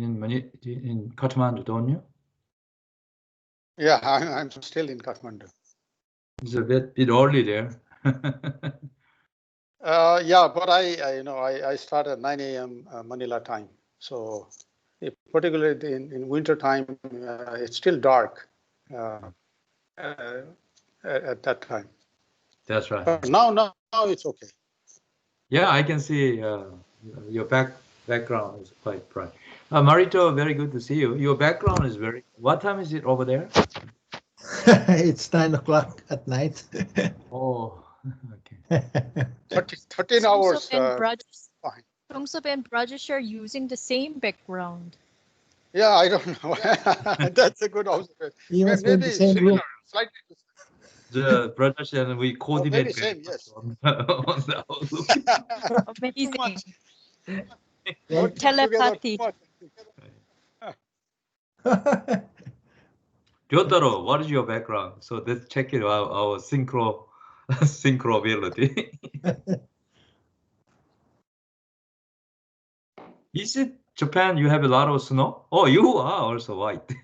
in Kathmandu, don't you? Yeah, I'm still in Kathmandu. It's a bit early there. Yeah, but I start at 9 a.m. Manila time. So particularly in winter time, it's still dark at that time. That's right. But now it's okay. Yeah, I can see your background is quite bright. Marito, very good to see you. Your background is very. What time is it over there? It's 9 o'clock at night. Oh, okay. 13 hours. Fine. Jungsub and Brajesh are using the same background. Yeah, I don't know. That's a good observation. You must be in the same similar, room. slightly. The Brajesh and we coordinate Maybe same, yes. on the outlook. Amazing. Or telepathy. Gyotaro, what is your background? So let's check it out, our synchro ability. Is it Japan? You have a lot of snow? Oh, you are also white.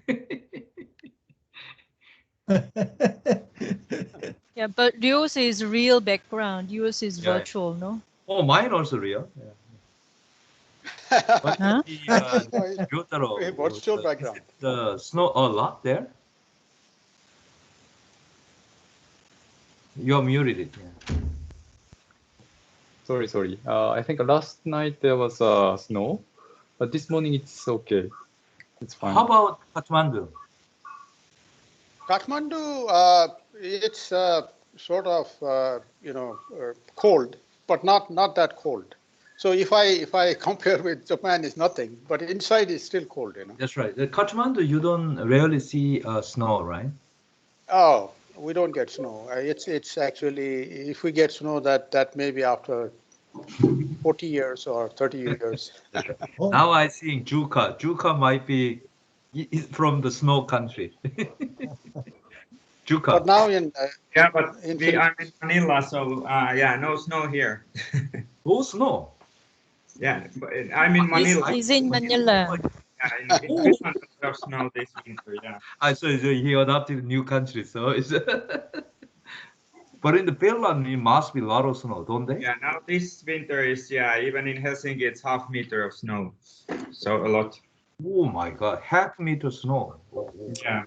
Yeah, but yours is real background. Yours is virtual, no? Oh, mine also real. Yeah. But Huh? Gyotaro, virtual background. The snow a lot there? You're muted it. Yeah. Sorry. I think last night there was snow, but this morning it's okay. It's fine. How about Kathmandu? Kathmandu, it's sort of cold, but not that cold. So if I compare with Japan, it's nothing, but inside is still cold, That's right. The Kathmandu, you don't rarely see snow, right? Oh, we don't get snow. It's actually, if we get snow, that may be after 40 years or 30 years. That's right. Oh. Now I think Juka. Juka might be from the snow country. Juka. But now I'm in Manila, so yeah, no snow here. No snow. Yeah, but I'm in Manila. He's in Manila. Yeah, in Quezon, there's snow this winter. Yeah. So he adopted a new country, so it's. But in the Finland, it must be a lot of snow, don't they? Yeah, now this winter is, even in Helsinki, it's half meter of snow. So a lot. Oh my God, half meter snow. Yeah.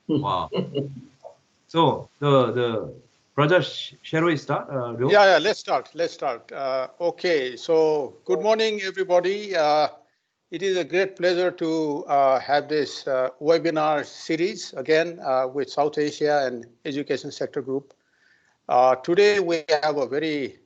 Wow. So the Brajesh, shall we start? Yeah, let's start. Okay, so good morning, everybody. It is a great pleasure to have this webinar series again with South Asia and Education Sector Group. Today we have a very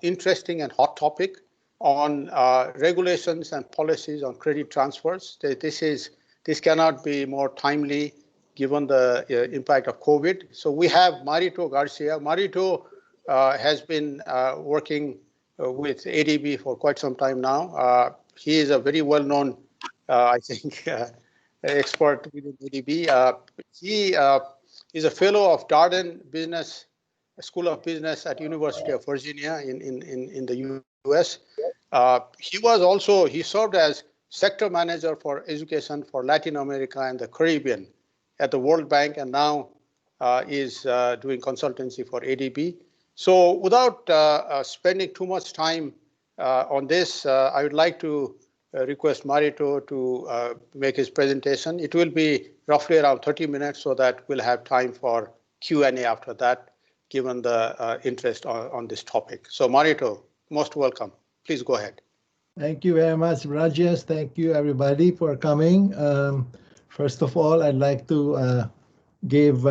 interesting and hot topic on regulations and policies on credit transfers. This cannot be more timely given the impact of COVID. So we have Marito Garcia. Marito has been working with ADB for quite some time now. He is a very well-known, I think, expert within ADB. He is a fellow of Darden School of Business at University of Virginia in the US. He served as sector manager for education for Latin America and the Caribbean at the World Bank, and now is doing consultancy for ADB. So without spending too much time on this, I would like to request Marito to make his presentation. It will be roughly around 30 minutes so that we'll have time for Q&A after that, given the interest on this topic. So Marito, most welcome. Please go ahead. Thank you very much, Rajesh. Thank you, everybody, for coming. First of all, I'd like to give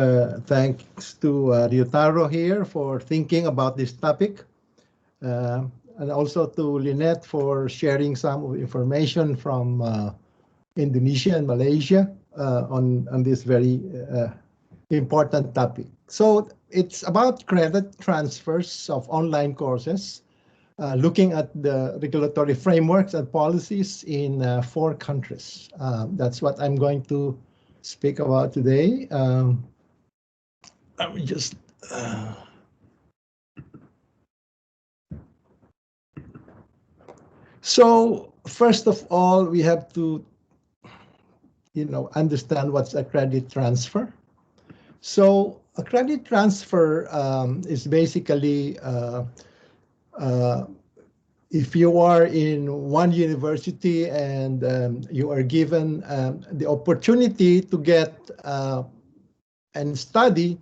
thanks to Ryotaro here for thinking about this topic, and also to Lynette for sharing some information from Indonesia and Malaysia on this very important topic. So it's about credit transfers of online courses, looking at the regulatory frameworks and policies in 4 countries. That's what I'm going to speak about today. Let me just... So first of all, we have to, understand what's a credit transfer. So a credit transfer is basically if you are in one university and you are given the opportunity to get and study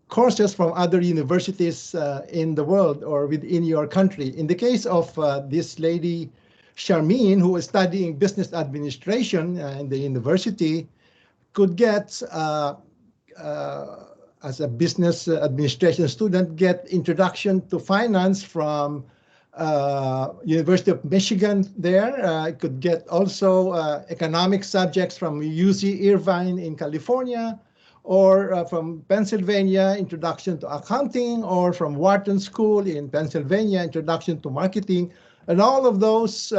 courses from other universities in the world or within your country. In the case of this lady, Charmaine, who was studying business administration in the university, could get, as a business administration student, get introduction to finance from University of Michigan there. Could get also economic subjects from UC Irvine in California, or from Pennsylvania, Introduction to Accounting, or from Wharton School in Pennsylvania, Introduction to Marketing. And all of those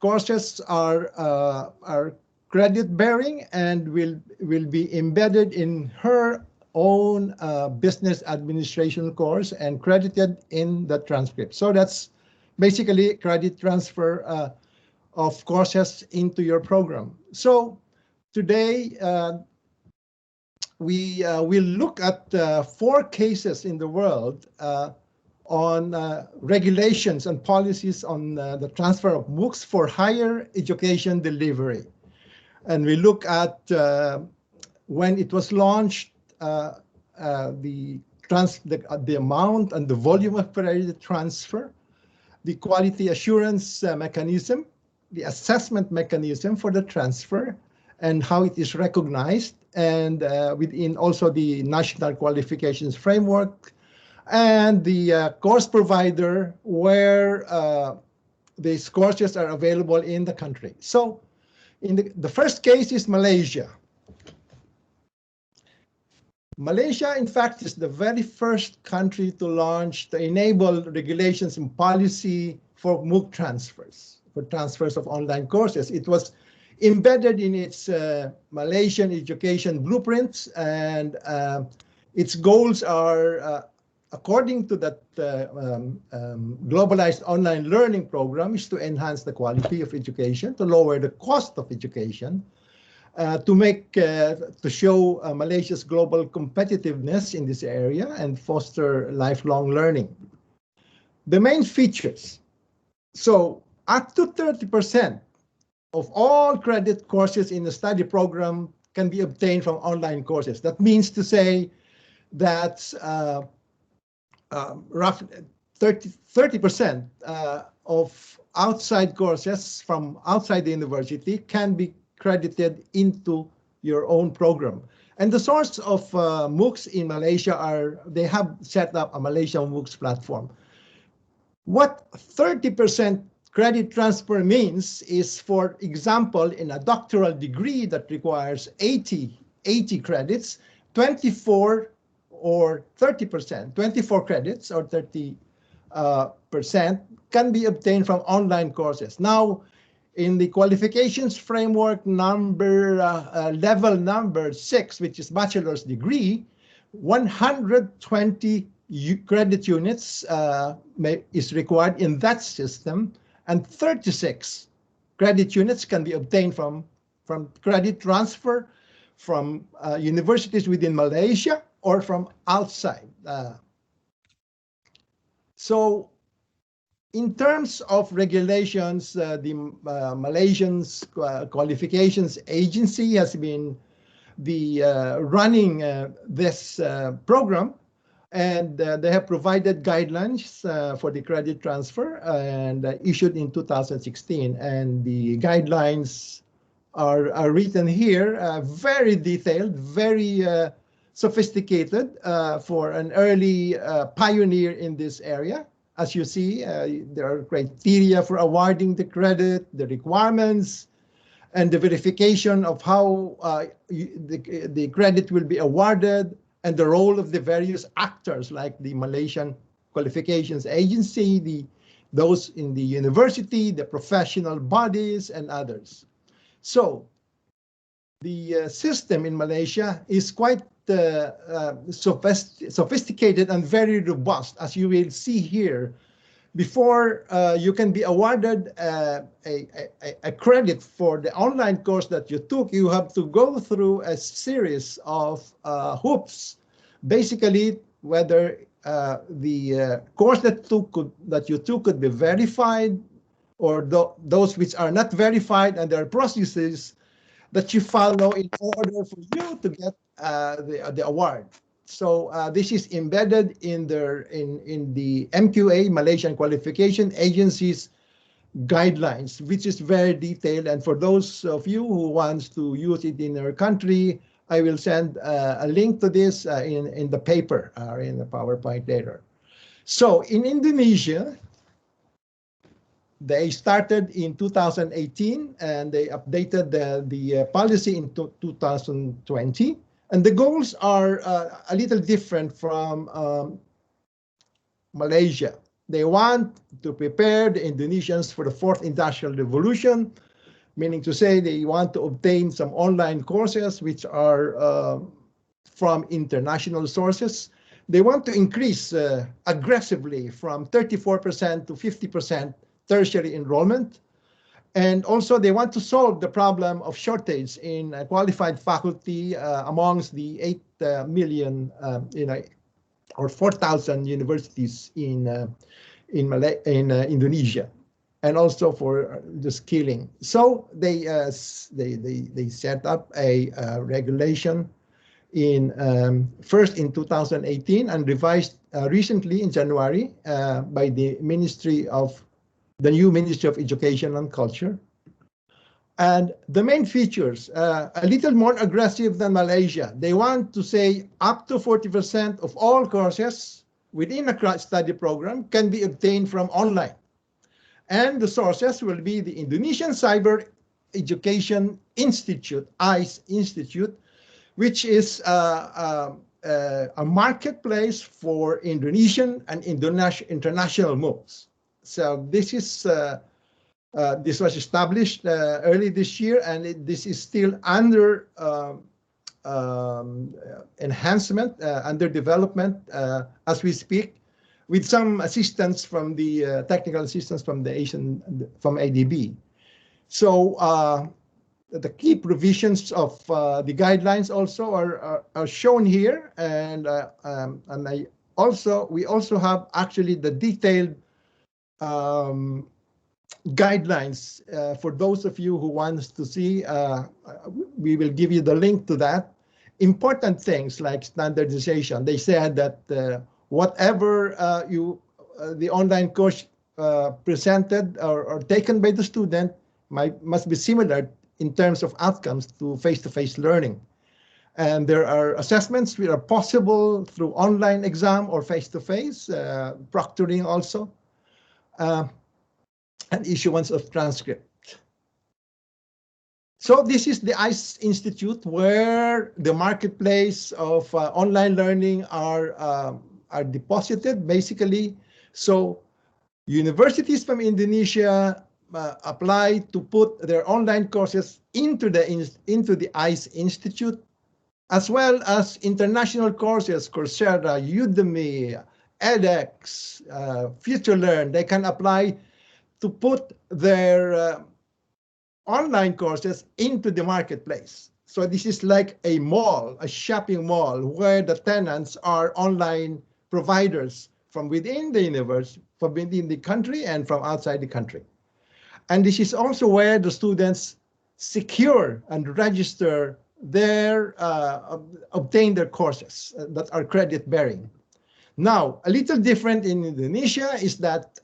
courses are credit-bearing and will be embedded in her own business administration course and credited in the transcript. So that's basically credit transfer of courses into your program. So today, we will look at 4 cases in the world on regulations and policies on the transfer of MOOCs for higher education delivery. And we look at when it was launched, the amount and the volume of credit transfer, the quality assurance mechanism, the assessment mechanism for the transfer, and how it is recognized, and within also the national qualifications framework, and the course provider where these courses are available in the country. So in the first case is Malaysia. Malaysia, in fact, is the very first country to launch, to enable regulations and policy for MOOC transfers, for transfers of online courses. It was embedded in its Malaysian education blueprints, and its goals are, according to that globalized online learning program, is to enhance the quality of education, to lower the cost of education, to show Malaysia's global competitiveness in this area and foster lifelong learning. The main features. So up to 30% of all credit courses in the study program can be obtained from online courses. That means to say that roughly 30% of outside courses from outside the university can be credited into your own program. And the source of MOOCs in Malaysia they have set up a Malaysian MOOCs platform. What 30% credit transfer means is, for example, in a doctoral degree that requires 80 credits, 24 or 30%, 24 credits or 30% can be obtained from online courses. Now, in the qualifications framework level number 6, which is bachelor's degree, 120 credit units is required in that system, and 36 credit units can be obtained from credit transfer from universities within Malaysia or from outside. So in terms of regulations, the Malaysian Qualifications Agency has been running this program, and they have provided guidelines for the credit transfer and issued in 2016. And the guidelines are written here, very detailed, very sophisticated for an early pioneer in this area. As you see, there are criteria for awarding the credit, the requirements, and the verification of how the credit will be awarded, and the role of the various actors like the Malaysian Qualifications Agency, those in the university, the professional bodies, and others. So the system in Malaysia is quite sophisticated and very robust. As you will see here, before you can be awarded a credit for the online course that you took, you have to go through a series of hoops. Basically, whether the course that you took could be verified, or those which are not verified, and there are processes that you follow in order for you to get the award. So this is embedded in the MQA, Malaysian Qualification Agency's guidelines, which is very detailed. And for those of you who wants to use it in your country, I will send a link to this in the paper or in the PowerPoint later. So in Indonesia, they started in 2018 and they updated the policy in 2020. And the goals are a little different from Malaysia. They want to prepare the Indonesians for the fourth industrial revolution, meaning to say they want to obtain some online courses which are from international sources. They want to increase aggressively from 34% to 50% tertiary enrollment. And also they want to solve the problem of shortage in qualified faculty amongst the 8 million, or 4,000 universities in Indonesia, and also for the skilling. So they set up a regulation first in 2018 and revised recently in January by the new Ministry of Education and Culture. And the main features, a little more aggressive than Malaysia. They want to say up to 40% of all courses within a study program can be obtained from online. And the sources will be the Indonesian Cyber Education Institute, ICE Institute, which is a marketplace for Indonesian and international MOOCs. So this was established early this year, and this is still under enhancement, under development as we speak, with some assistance from the technical assistance from ADB. So the key provisions of the guidelines also are shown here, and we also have actually the detailed guidelines for those of you who wants to see. We will give you the link to that. Important things like standardization. They said that whatever the online course presented or taken by the student must be similar in terms of outcomes to face-to-face learning. And there are assessments which are possible through online exam or face-to-face, proctoring also, and issuance of transcript. So this is the ICE Institute, where the marketplace of online learning are deposited, basically. So universities from Indonesia apply to put their online courses into the ICE Institute, as well as international courses, Coursera, Udemy, edX, FutureLearn. They can apply to put their online courses into the marketplace. So this is like a mall, a shopping mall, where the tenants are online providers from within the universe, from within the country and from outside the country. And this is also where the students secure and register obtain their courses that are credit bearing. Now, a little different in Indonesia is that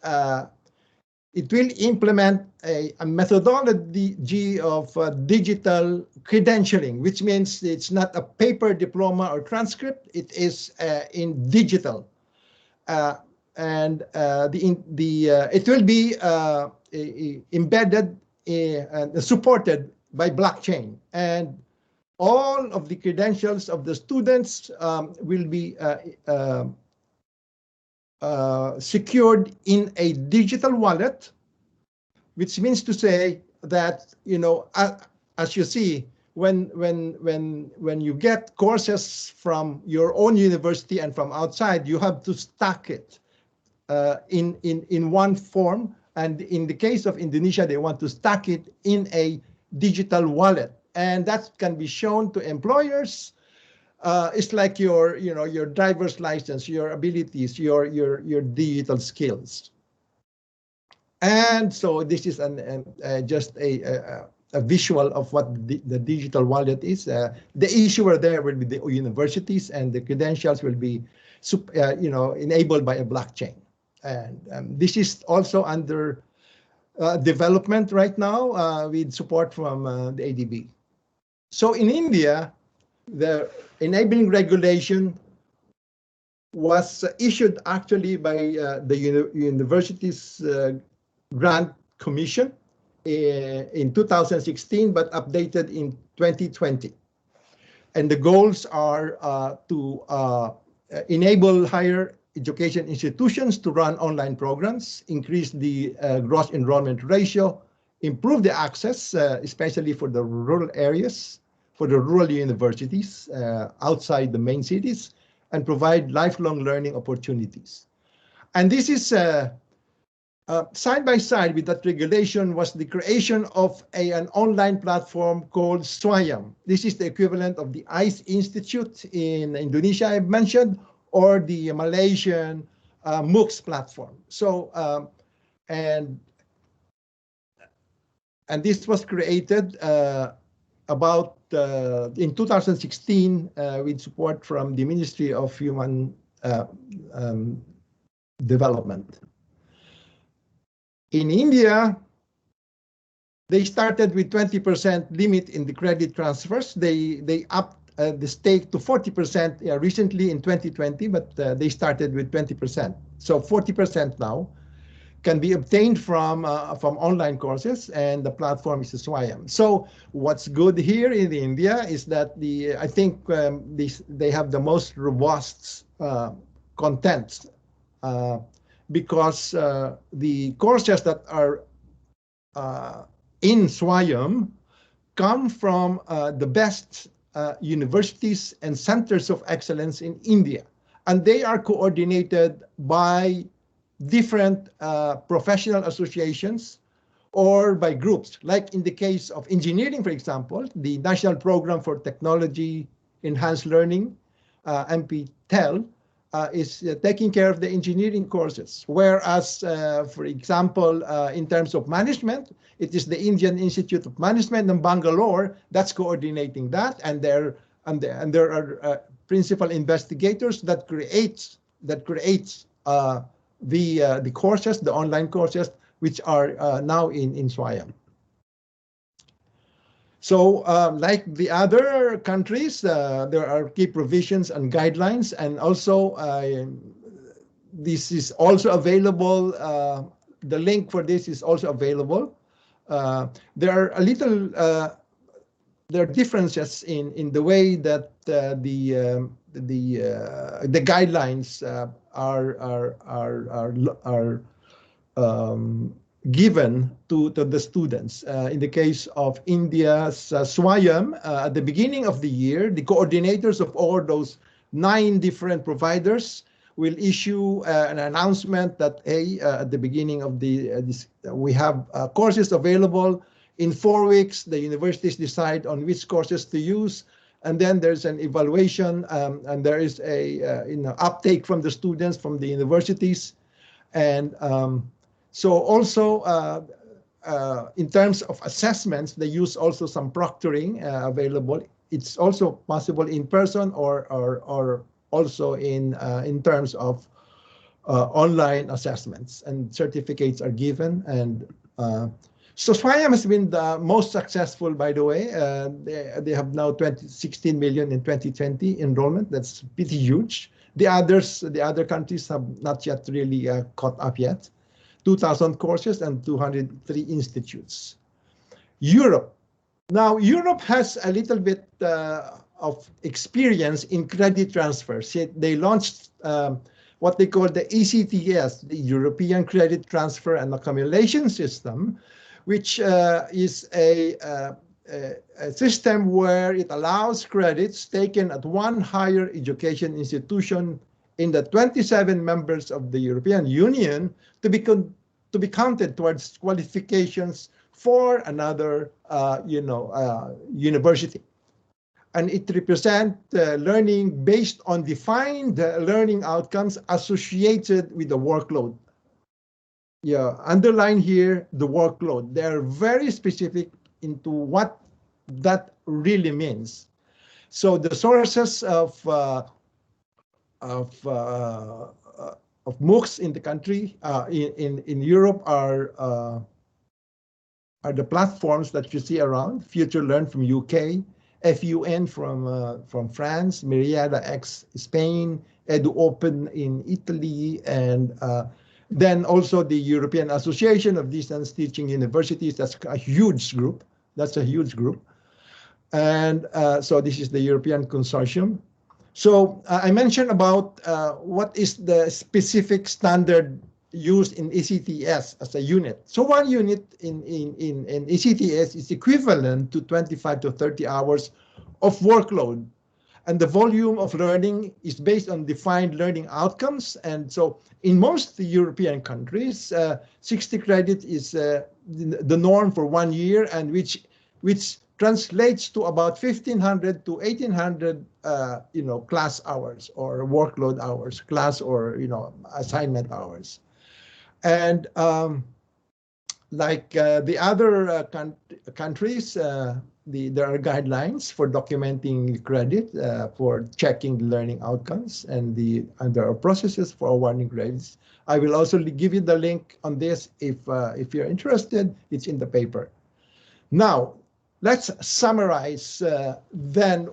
it will implement a methodology of digital credentialing, which means it's not a paper diploma or transcript. It is in digital, and it will be embedded and supported by blockchain, and all of the credentials of the students will be secured in a digital wallet, which means to say that, as you see, when you get courses from your own university and from outside, you have to stack it in one form. And in the case of Indonesia, they want to stack it in a digital wallet. And that can be shown to employers. It's like your driver's license, your abilities, your digital skills. And so this is just a visual of what the digital wallet is. The issuer there will be the universities, and the credentials will be enabled by a blockchain. And this is also under development right now with support from the ADB. So in India, the enabling regulation was issued actually by the Universities Grant Commission in 2016, but updated in 2020. And the goals are to enable higher education institutions to run online programs, increase the gross enrollment ratio, improve the access, especially for the rural areas, for the rural universities outside the main cities, and provide lifelong learning opportunities. And this is side by side with that regulation was the creation of an online platform called Swayam. This is the equivalent of the ICE Institute in Indonesia I mentioned, or the Malaysian MOOCs platform. So, and this was created about in 2016 with support from the Ministry of Human Development. In India, they started with 20% limit in the credit transfers. They upped the stake to 40% recently in 2020, but they started with 20%. So 40% now can be obtained from online courses, and the platform is Swayam. So what's good here in India is that I think they have the most robust content because the courses that are in Swayam come from the best universities and centers of excellence in India, and they are coordinated by different professional associations or by groups. Like in the case of engineering, for example, the National Program for Technology Enhanced Learning, MPTEL, is taking care of the engineering courses. Whereas, for example, in terms of management, it is the Indian Institute of Management in Bangalore that's coordinating that, and there are principal investigators that creates the courses, the online courses, which are now in Swayam. So like the other countries, there are key provisions and guidelines, and also this is also available. The link for this is also available. There are differences in the way that the guidelines are given to the students. In the case of India's Swayam, at the beginning of the year, the coordinators of all those 9 different providers will issue an announcement that, hey, at the beginning of we have courses available. In 4 weeks, the universities decide on which courses to use, and then there's an evaluation, and there is a uptake from the students, from the universities, and so also in terms of assessments, they use also some proctoring available. It's also possible in person or also in terms of online assessments, and certificates are given. And so Swayam has been the most successful, by the way. They have now 16 million in 2020 enrollment. That's pretty huge. The other countries have not yet really caught up yet. 2,000 courses and 203 institutes. Europe. Now, Europe has a little bit of experience in credit transfers. They launched what they call the ECTS, the European Credit Transfer and Accumulation System, which is a system where it allows credits taken at one higher education institution in the 27 members of the European Union to be counted towards qualifications for another, university. And it represents learning based on defined learning outcomes associated with the workload. Yeah, underline here the workload. They're very specific into what that really means. So the sources of MOOCs in the country, in Europe, are the platforms that you see around. Future Learn from UK, FUN from France, Myriada X Spain, EduOpen in Italy, and then also the European Association of Distance Teaching Universities. That's a huge group. And so this is the European Consortium. So I mentioned about what is the specific standard used in ECTS as a unit. So one unit in ECTS is equivalent to 25 to 30 hours of workload. And the volume of learning is based on defined learning outcomes. And so in most European countries, 60 credit is the norm for 1 year, and which translates to about 1,500 to 1,800, class hours or workload hours, class or, assignment hours. And like the other countries, there are guidelines for documenting credit, for checking the learning outcomes, and there are processes for awarding grades. I will also give you the link on this if you're interested. It's in the paper. Now, let's summarize then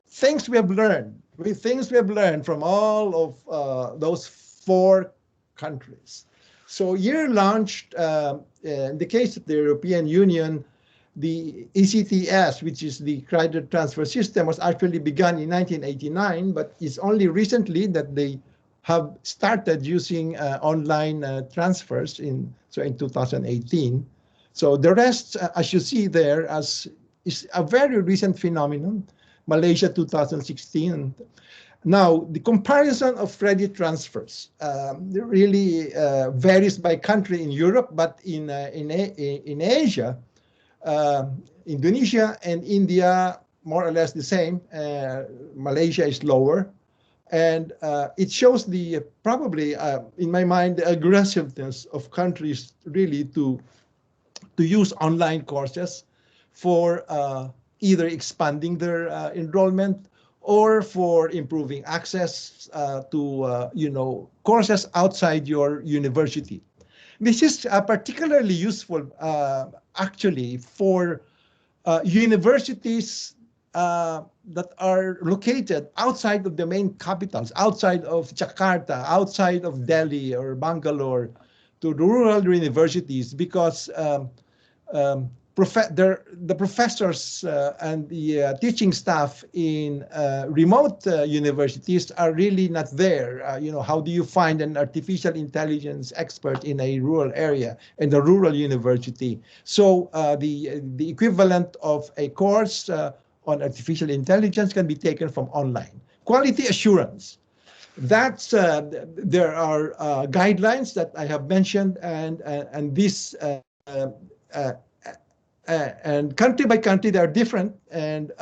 things we have learned. Things we have learned from all of those 4 countries. So year launched, in the case of the European Union, the ECTS, which is the credit transfer system, was actually begun in 1989, but it's only recently that they have started using online transfers in 2018. So the rest, as you see there, is a very recent phenomenon. Malaysia 2016. Now, the comparison of credit transfers really varies by country in Europe, but in Asia, Indonesia and India, more or less the same. Malaysia is lower. And it shows probably, in my mind, the aggressiveness of countries really to use online courses for either expanding their enrollment or for improving access to courses outside your university. This is particularly useful actually for universities that are located outside of the main capitals, outside of Jakarta, outside of Delhi or Bangalore, to rural universities, because the professors and the teaching staff in remote universities are really not there. How do you find an artificial intelligence expert in a rural area, in a rural university? So the equivalent of a course on artificial intelligence can be taken from online. Quality assurance. That's there are guidelines that I have mentioned, and this and country by country they are different, and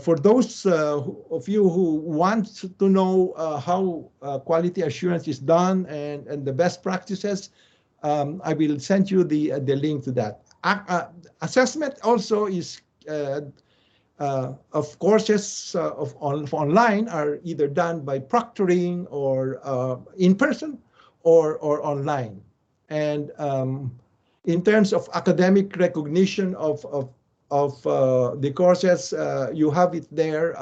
for those of you who want to know how quality assurance is done and the best practices, I will send you the link to that. Assessment also is of courses online are either done by proctoring or in person or online. And in terms of academic recognition of the courses, you have it there.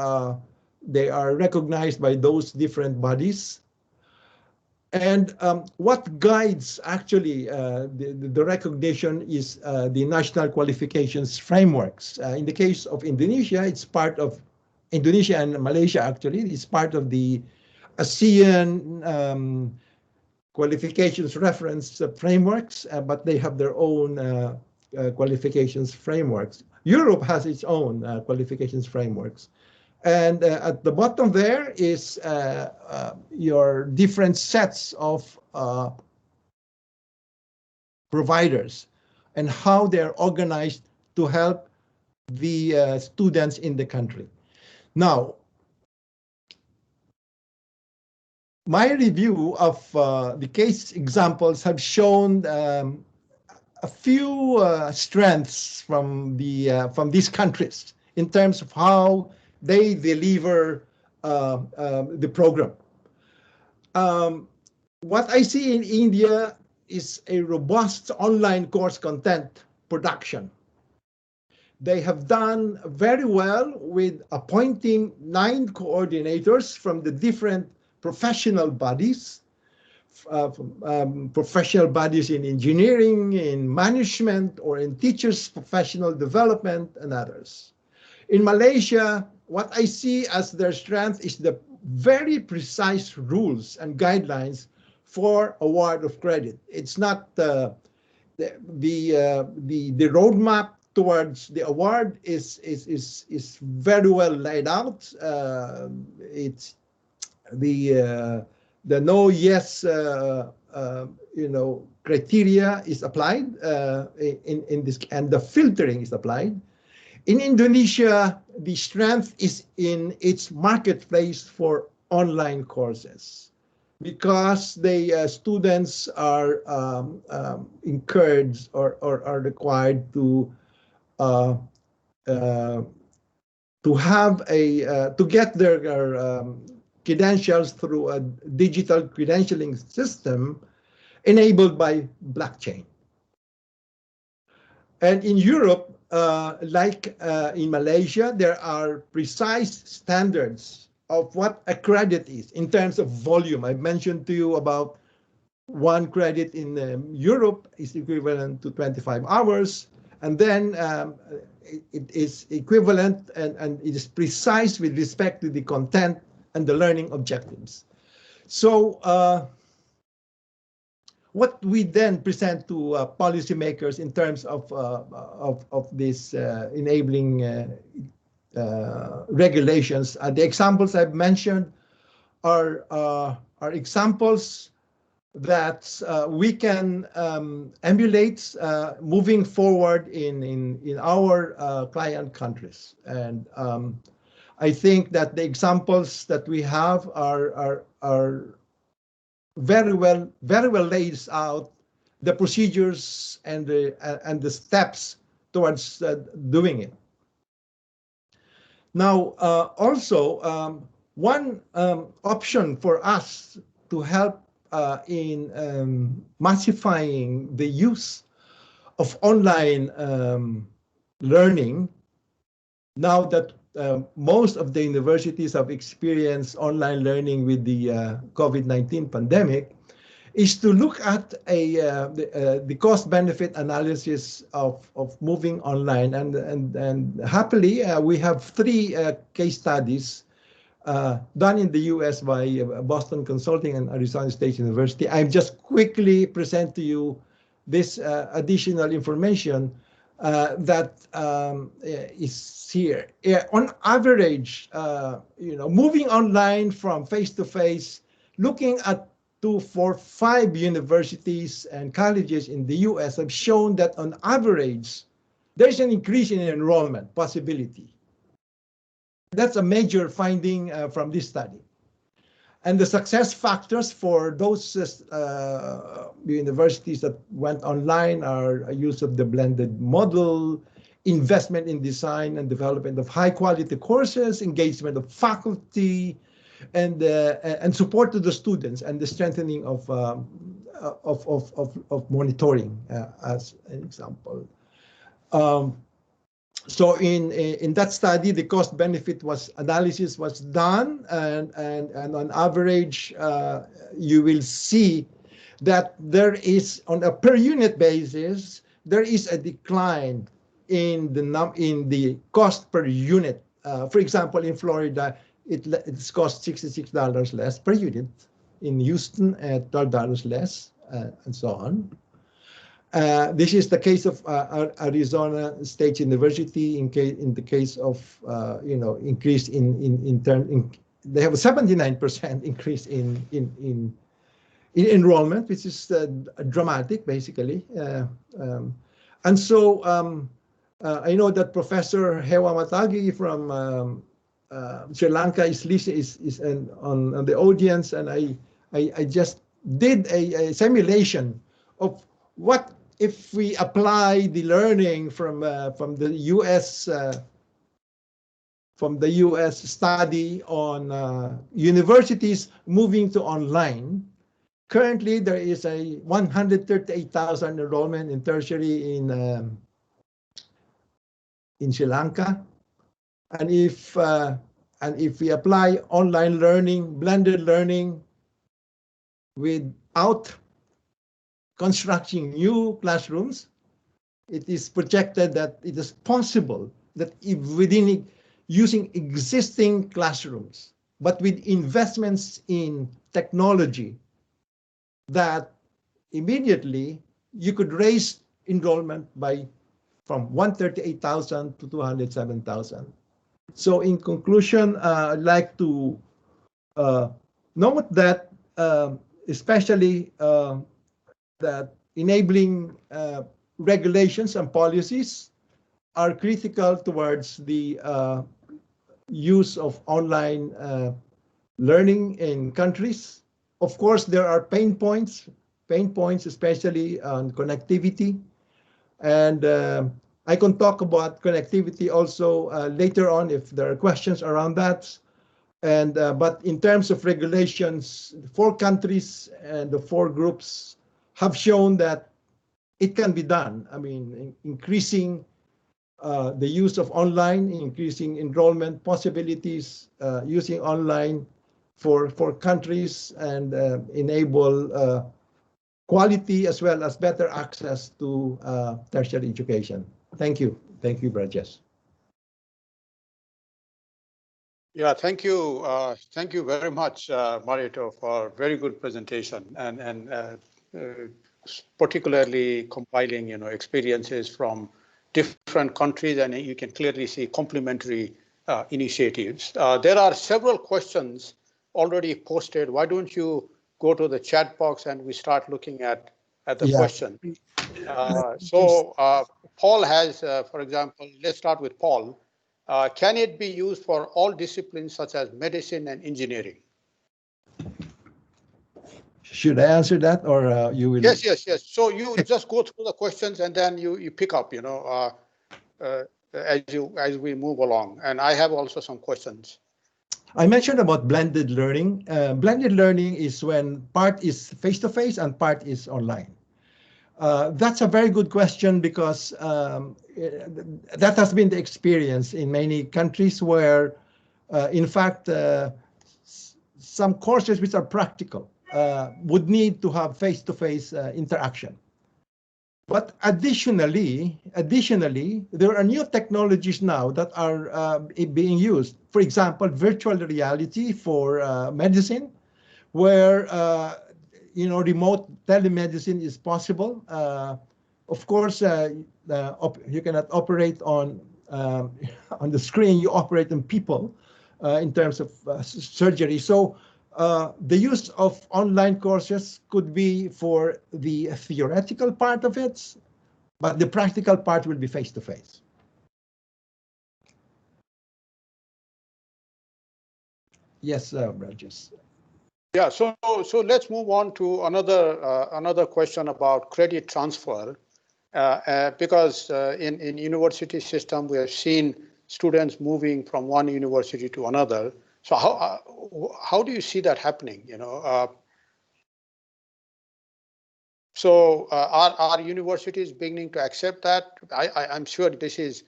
They are recognized by those different bodies. And what guides actually the recognition is the national qualifications frameworks. In the case of Indonesia, it's part of Indonesia and Malaysia actually. It's part of the ASEAN qualifications reference frameworks, but they have their own qualifications frameworks. Europe has its own qualifications frameworks. And at the bottom there is your different sets of providers and how they're organized to help the students in the country. Now, my review of the case examples have shown a few strengths from these countries in terms of how they deliver the program. What I see in India is a robust online course content production. They have done very well with appointing 9 coordinators from the different professional bodies, professional bodies in engineering, in management, or in teachers' professional development, and others. In Malaysia, what I see as their strength is the very precise rules and guidelines for award of credit. It's not the roadmap towards the award is very well laid out. It's the no yes criteria is applied in this, and the filtering is applied. In Indonesia, the strength is in its marketplace for online courses, because the students are encouraged or are required to have to get their credentials through a digital credentialing system enabled by blockchain. And in Europe, like in Malaysia, there are precise standards of what a credit is in terms of volume. I mentioned to you about 1 credit in Europe is equivalent to 25 hours. And then it is equivalent and it is precise with respect to the content and the learning objectives. So what we then present to policymakers in terms of this enabling regulations, the examples I've mentioned are examples that we can emulate moving forward in our client countries. And I think that the examples that we have are very well lays out the procedures and the steps towards doing it. Now, also one option for us to help in massifying the use of online learning, now that most of the universities have experienced online learning with the COVID-19 pandemic, is to look at the cost-benefit analysis of moving online. And happily, we have 3 case studies done in the US by Boston Consulting and Arizona State University. I just quickly present to you this additional information that is here. On average, moving online from face-to-face, looking at 2, 4, 5 universities and colleges in the US have shown that on average, there's an increase in enrollment possibility. That's a major finding from this study. And the success factors for those universities that went online are use of the blended model, investment in design and development of high-quality courses, engagement of faculty, and support to the students, and the strengthening of monitoring, as an example. So in that study, the cost-benefit analysis was done, and on average, you will see that there is, on a per unit basis, there is a decline in the cost per unit. For example, in Florida, it's cost $66 less per unit. In Houston, $12 less, and so on. This is the case of Arizona State University. In the case of increase they have a 79% increase in enrollment, which is dramatic, basically. And so I know that Professor Hewa Matagi from Sri Lanka is on the audience, and I just did a simulation of what if we apply the learning from the U.S. study on universities moving to online. Currently, there is a 138,000 enrollment in tertiary in Sri Lanka, and if we apply online learning, blended learning, without constructing new classrooms, it is projected that it is possible that if within using existing classrooms, but with investments in technology, that immediately you could raise enrollment from 138,000 to 207,000. So in conclusion, I'd like to note that especially that enabling regulations and policies are critical towards the use of online learning in countries. Of course, there are pain points especially on connectivity. And I can talk about connectivity also later on if there are questions around that. And but in terms of regulations, 4 countries and the 4 groups have shown that it can be done. I mean, increasing the use of online, increasing enrollment possibilities, using online for countries, and enable quality as well as better access to tertiary education. Thank you. Thank you, Brajesh. Yeah, thank you. Thank you very much, Marito, for a very good presentation, and particularly compiling, experiences from different countries, and you can clearly see complementary initiatives. There are several questions already posted. Why don't you go to the chat box and we start looking at the question. So Paul has, for example, let's start with Paul. Can it be used for all disciplines such as medicine and engineering? Should I answer that, or you will? Yes. So you just go through the questions and then you pick up, as we move along. And I have also some questions. I mentioned about blended learning. Blended learning is when part is face-to-face and part is online. That's a very good question, because that has been the experience in many countries where, in fact, some courses which are practical would need to have face-to-face interaction. But additionally, there are new technologies now that are being used. For example, virtual reality for medicine, where remote telemedicine is possible. Of course, you cannot operate on the screen. You operate on people in terms of surgery. So the use of online courses could be for the theoretical part of it, but the practical part will be face-to-face. Yes, Brajesh. Yeah, so let's move on to another question about credit transfer, because in university system we have seen students moving from one university to another. So how do you see that happening? So are universities beginning to accept that? I'm sure this is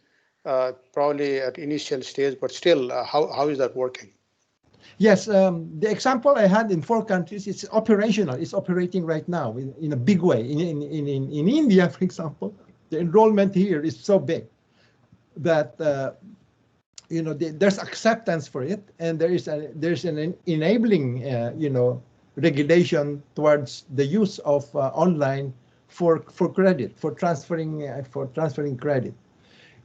probably at initial stage, but still, how is that working? Yes, the example I had in 4 countries, it's operational. It's operating right now in a big way. In India, for example, the enrollment here is so big that there's acceptance for it, and there's an enabling regulation towards the use of online for credit, for transferring credit.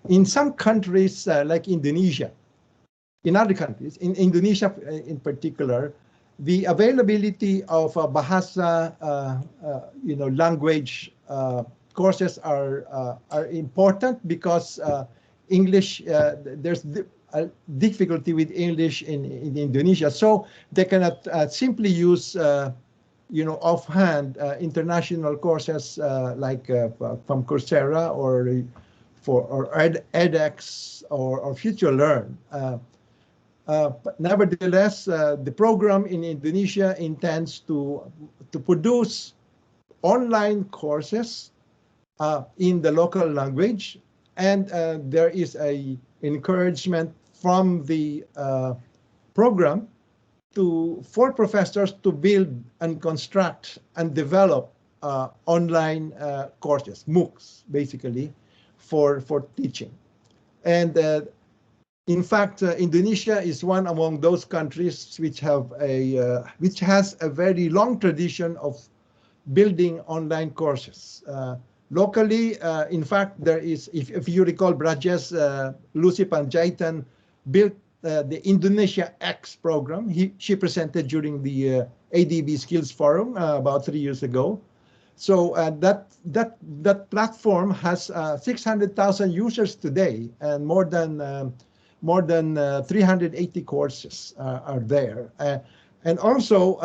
In some countries like Indonesia, in other countries, in Indonesia in particular, the availability of bahasa, language courses are important because English, there's a difficulty with English in Indonesia, so they cannot simply use, offhand international courses like from Coursera or edX or FutureLearn. But nevertheless, the program in Indonesia intends to produce online courses in the local language, and there is a encouragement from the program for professors to build and construct and develop online courses, MOOCs, basically, for teaching. And in fact, Indonesia is one among those countries which has a very long tradition of building online courses. Locally, in fact, there is, if you recall, Brajes Lucy Panjaitan built the Indonesia X program. She presented during the ADB Skills Forum about 3 years ago. So that platform has 600,000 users today, and more than 380 courses are there. And also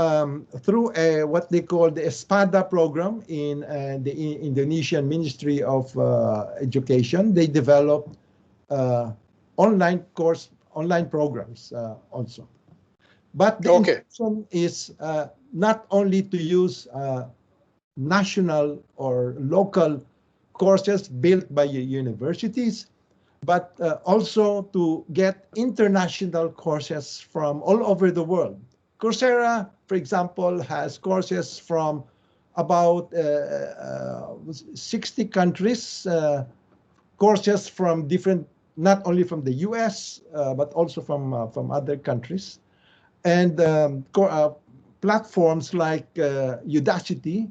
through what they call the ESPADA program in the Indonesian Ministry of Education, they developed online programs also. But the intention is not only to use national or local courses built by universities, but also to get international courses from all over the world. Coursera, for example, has courses from about 60 countries, courses from different, not only from the US, but also from other countries. And platforms like Udacity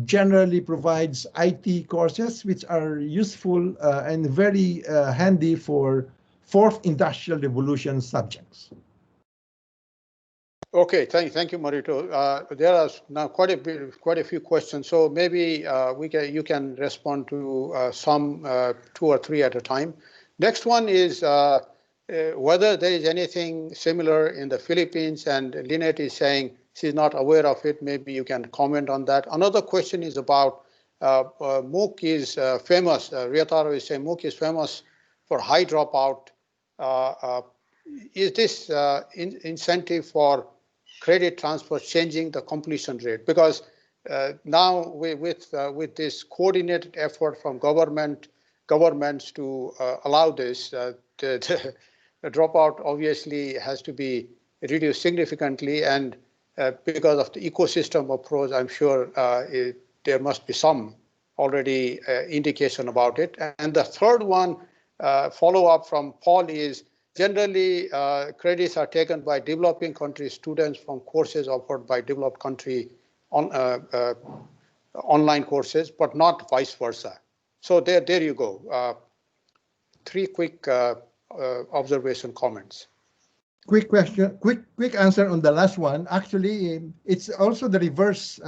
generally provides IT courses, which are useful and very handy for fourth industrial revolution subjects. Okay, thank you, Marito. There are now quite a few questions, so maybe you can respond to some 2 or 3 at a time. Next one is whether there is anything similar in the Philippines, and Lynette is saying she's not aware of it. Maybe you can comment on that. Another question is about MOOC is famous. Ryotaro is saying MOOC is famous for high dropout. Is this incentive for credit transfer changing the completion rate? Because now with this coordinated effort from governments to allow this, the dropout obviously has to be reduced significantly, and because of the ecosystem approach, I'm sure there must be some already indication about it. And the third one, follow-up from Paul, is generally credits are taken by developing country students from courses offered by developed country online courses, but not vice versa. So there you go. 3 quick observation comments. Quick question, quick answer on the last one. Actually, it's also the reverse.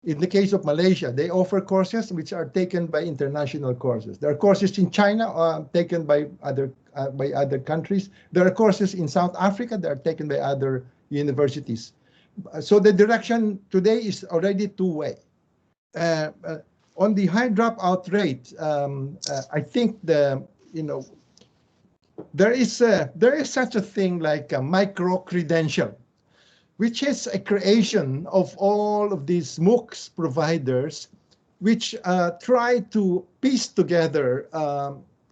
In the case of Malaysia, they offer courses which are taken by international courses. There are courses in China taken by other countries. There are courses in South Africa that are taken by other universities. So the direction today is already two-way. On the high dropout rate, I think there is such a thing like a micro credential, which is a creation of all of these MOOCs providers, which try to piece together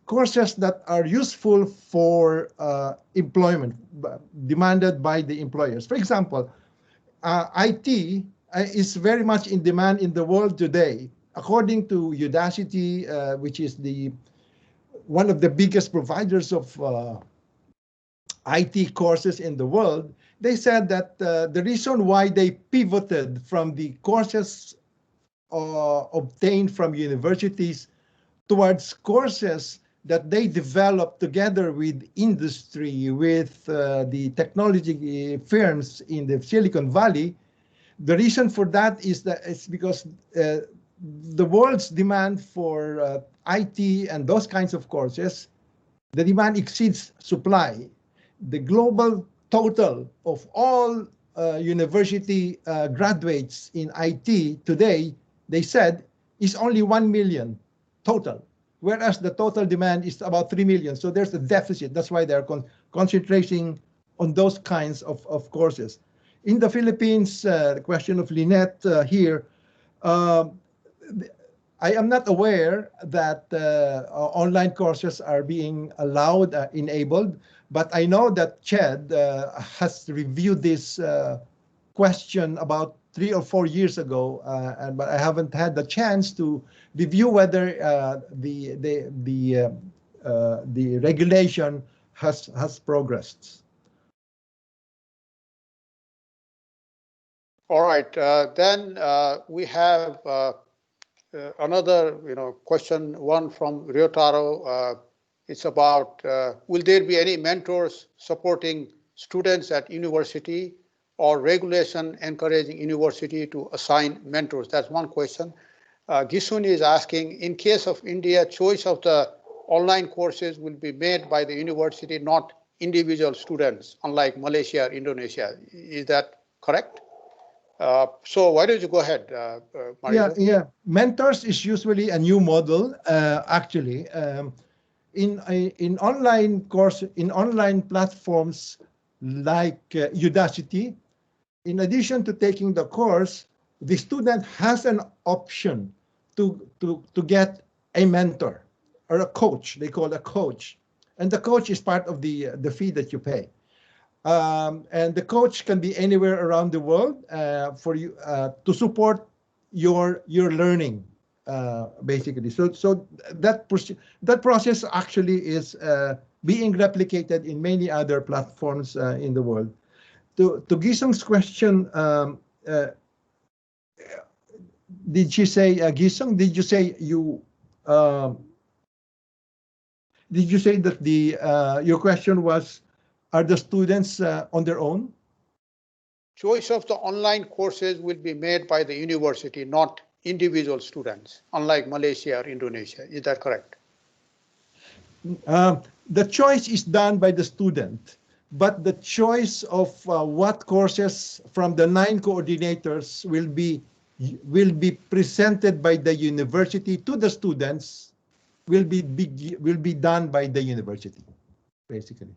courses that are useful for employment demanded by the employers. For example, IT is very much in demand in the world today. According to Udacity, which is one of the biggest providers of IT courses in the world, they said that the reason why they pivoted from the courses obtained from universities towards courses that they develop together with industry, with the technology firms in the Silicon Valley. The reason for that is that it's because the world's demand for IT and those kinds of courses, the demand exceeds supply. The global total of all university graduates in IT today, they said, is only 1 million total, whereas the total demand is about 3 million. So there's a deficit. That's why they're concentrating on those kinds of courses. In the Philippines, the question of Lynette here, I am not aware that online courses are being allowed, enabled, but I know that CHED has reviewed this question about 3 or 4 years ago, but I haven't had the chance to review whether the regulation has progressed. All right, then we have another, question, one from Ryotaro. It's about, will there be any mentors supporting students at university or regulation encouraging university to assign mentors? That's one question. Gisun is asking, in case of India, choice of the online courses will be made by the university, not individual students, unlike Malaysia or Indonesia. Is that correct? So why don't you go ahead, Marito? Yeah. Mentors is usually a new model, actually. In online platforms like Udacity, in addition to taking the course, the student has an option to get a mentor or a coach. They call a coach, and the coach is part of the fee that you pay. And the coach can be anywhere around the world for you to support your learning, basically. So that process actually is being replicated in many other platforms in the world. To Gisong's question, did she say, Gisong? Did you say you? Did you say that your question was, are the students on their own? Choice of the online courses will be made by the university, not individual students, unlike Malaysia or Indonesia. Is that correct? The choice is done by the student, but the choice of what courses from the 9 coordinators will be presented by the university to the students will be done by the university, basically.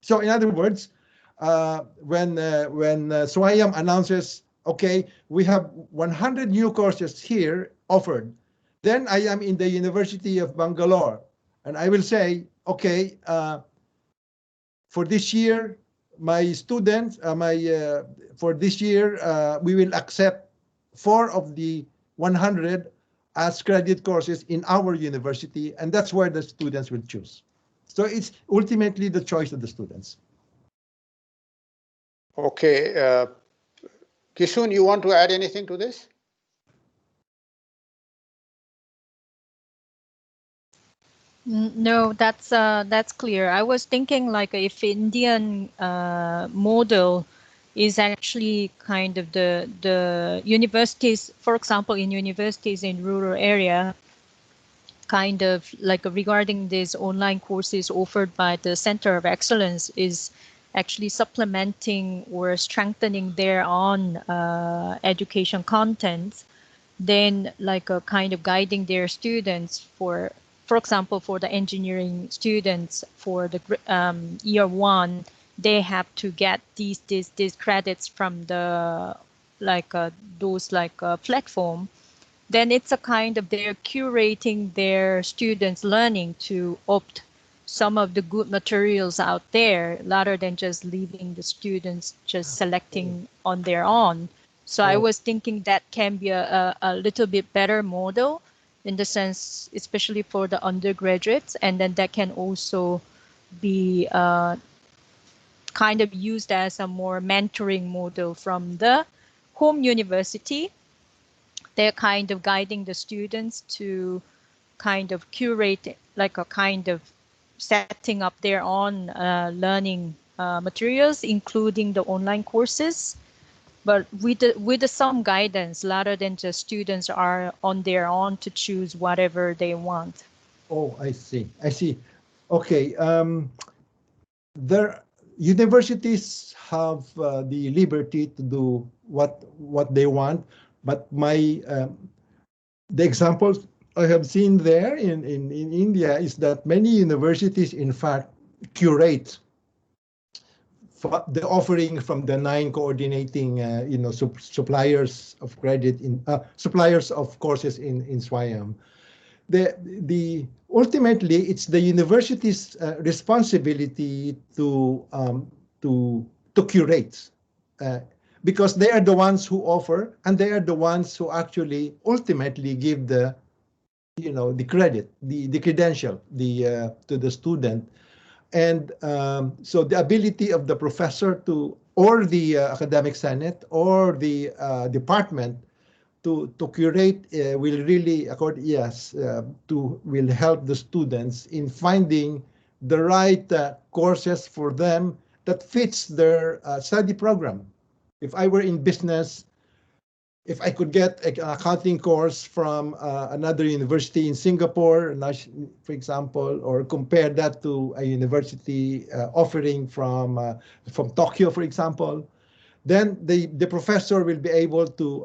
So in other words, when SWAYAM announces, okay, we have 100 new courses here offered, then I am in the University of Bangalore, and I will say, okay, for this year, my students, for this year, we will accept 4 of the 100 as credit courses in our university, and that's where the students will choose. So it's ultimately the choice of the students. Okay. Gisun, you want to add anything to this? No, that's clear. I was thinking like if Indian model is actually kind of the universities, for example, in universities in rural area, kind of like regarding these online courses offered by the Center of Excellence is actually supplementing or strengthening their own education content, then like a kind of guiding their students for example, for the engineering students for the year 1, they have to get these credits from the those platform. Then it's a kind of they're curating their students' learning to opt some of the good materials out there rather than just leaving the students just selecting on their own. So I was thinking that can be a little bit better model in the sense, especially for the undergraduates, and then that can also be kind of used as a more mentoring model from the home university. they're kind of guiding the students to kind of curate like a kind of setting up their own learning materials, including the online courses, but with some guidance rather than just students are on their own to choose whatever they want. Oh, I see. I see. Okay. There, universities have the liberty to do what they want, but the examples I have seen there in India is that many universities, in fact, curate the offering from the 9 coordinating, suppliers of credit suppliers of courses in SWAYAM. The ultimately it's the university's responsibility to curate, because they are the ones who offer, and they are the ones who actually ultimately give the credit, the credential, to the student. And so the ability of the professor or the academic senate or the department to curate will really will help the students in finding the right courses for them that fits their study program. If I were in business, if I could get an accounting course from another university in Singapore, for example, or compare that to a university offering from Tokyo, for example, then the professor will be able to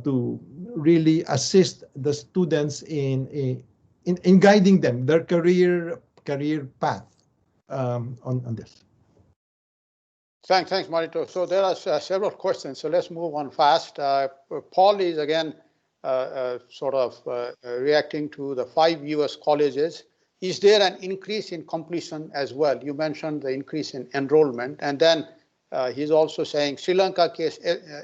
to really assist the students in guiding them their career path on this. Thanks, Marito. So there are several questions, so let's move on fast. Paul is again reacting to the 5 US colleges. Is there an increase in completion as well? You mentioned the increase in enrollment, and then he's also saying Sri Lanka case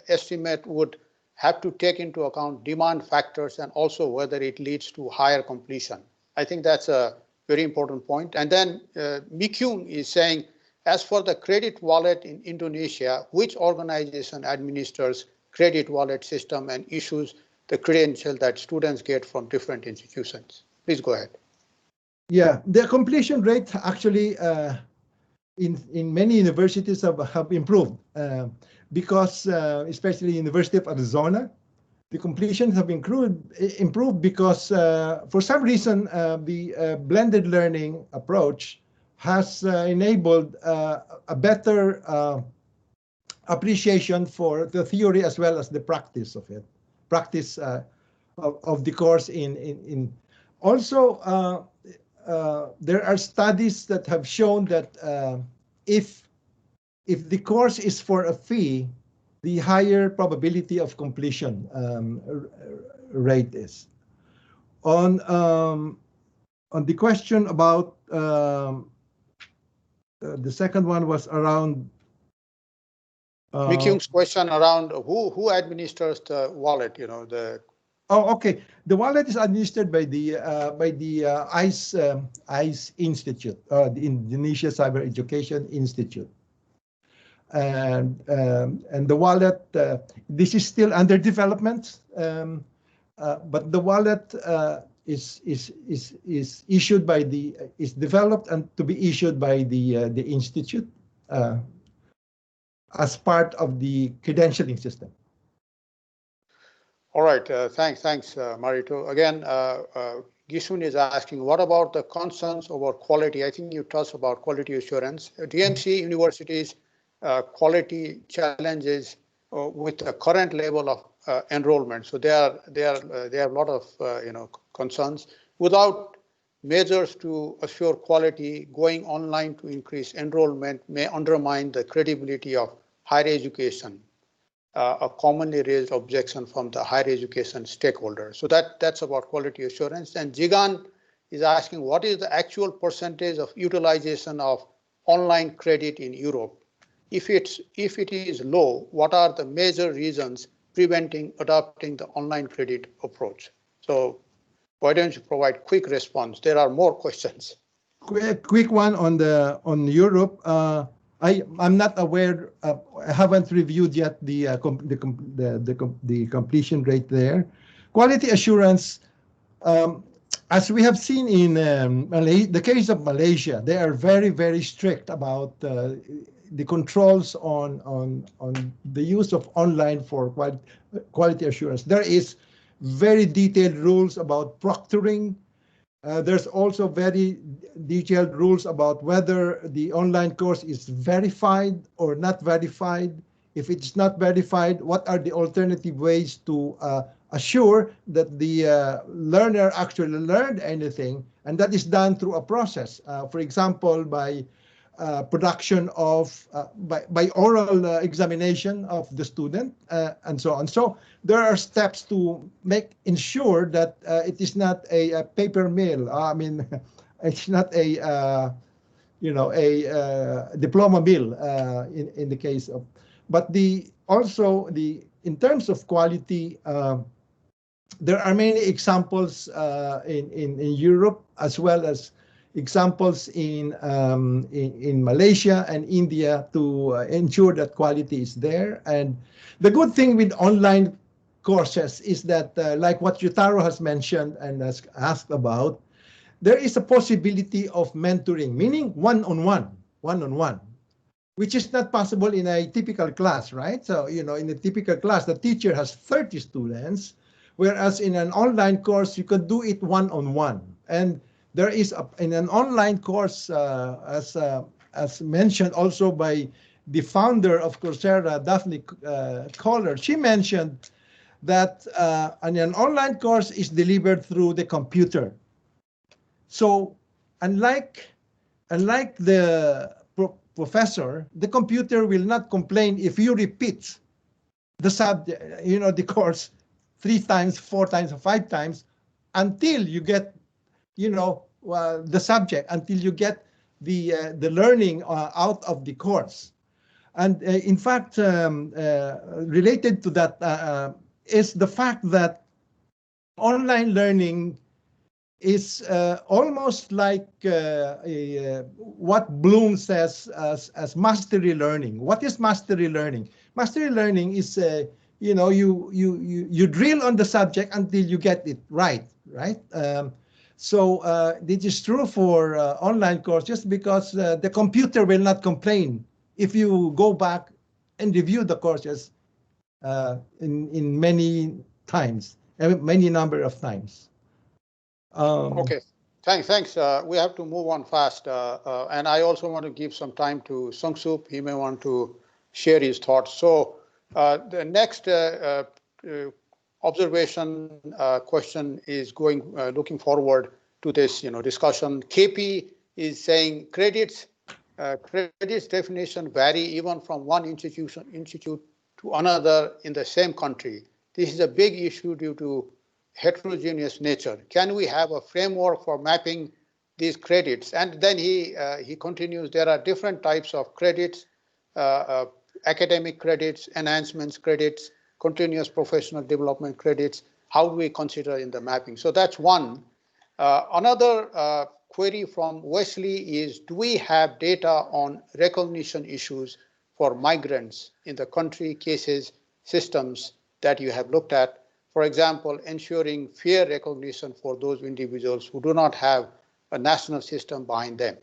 estimate would have to take into account demand factors and also whether it leads to higher completion. I think that's a very important point. And then Mikyung is saying, as for the credit wallet in Indonesia, which organization administers credit wallet system and issues the credential that students get from different institutions? Please go ahead. Yeah, the completion rate actually in many universities have improved because especially University of Arizona, the completions have improved because for some reason the blended learning approach has enabled a better appreciation for the theory as well as the practice of it, of the course in also there are studies that have shown that if the course is for a fee, the higher probability of completion rate is. On the question about the second one was around Mikyung's question around who administers the wallet, Oh, okay. The wallet is administered by the ICE Institute, the Indonesia Cyber Education Institute, and the wallet. This is still under development, but the wallet is issued by is developed and to be issued by the institute as part of the credentialing system. All right, thanks, Marito. Again, Gisun is asking, what about the concerns over quality? I think you touched about quality assurance. DMC universities quality challenges with the current level of enrollment. So they have a lot of concerns. Without measures to assure quality, going online to increase enrollment may undermine the credibility of higher education. A commonly raised objection from the higher education stakeholders. So that's about quality assurance. And Jigan is asking, what is the actual percentage of utilization of online credit in Europe? If it is low, what are the major reasons preventing adopting the online credit approach? So why don't you provide quick response? There are more questions. Quick one on Europe. I'm not aware. I haven't reviewed yet the completion rate there. Quality assurance, as we have seen in the case of Malaysia, they are very strict about the controls on the use of online for quality assurance. There is very detailed rules about proctoring. There's also very detailed rules about whether the online course is verified or not verified. If it's not verified, what are the alternative ways to assure that the learner actually learned anything? And that is done through a process. For example, by production of by oral examination of the student and so on. So there are steps to ensure that it is not a paper mill. I mean, it's not a diploma mill in the case of. But in terms of quality, there are many examples in Europe as well as examples in Malaysia and India to ensure that quality is there. And the good thing with online courses is that, like what Yutaro has mentioned and has asked about, there is a possibility of mentoring, meaning one-on-one, which is not possible in a typical class, right? So, in a typical class, the teacher has 30 students, whereas in an online course, you could do it one-on-one. And there is in an online course, as mentioned also by the founder of Coursera, Daphne Kohler, she mentioned that an online course is delivered through the computer. So unlike the professor, the computer will not complain if you repeat the subject, the course 3 times, 4 times, or 5 times until you get the subject, until you get the learning out of the course. And in fact, related to that is the fact that online learning is almost like what Bloom says as mastery learning. What is mastery learning? Mastery learning is you drill on the subject until you get it right? So this is true for online courses because the computer will not complain if you go back and review the courses in many times, many number of times. Okay, thanks. We have to move on fast. And I also want to give some time to Sungsup. He may want to share his thoughts. So the next observation question is looking forward to this discussion. KP is saying credits definition vary even from one institute to another in the same country. This is a big issue due to heterogeneous nature. Can we have a framework for mapping these credits? And then he continues, there are different types of credits, academic credits, enhancements credits, continuous professional development credits. How do we consider in the mapping? So that's one. Another query from Wesley is, do we have data on recognition issues for migrants in the country cases systems that you have looked at? For example, ensuring fair recognition for those individuals who do not have a national system behind them.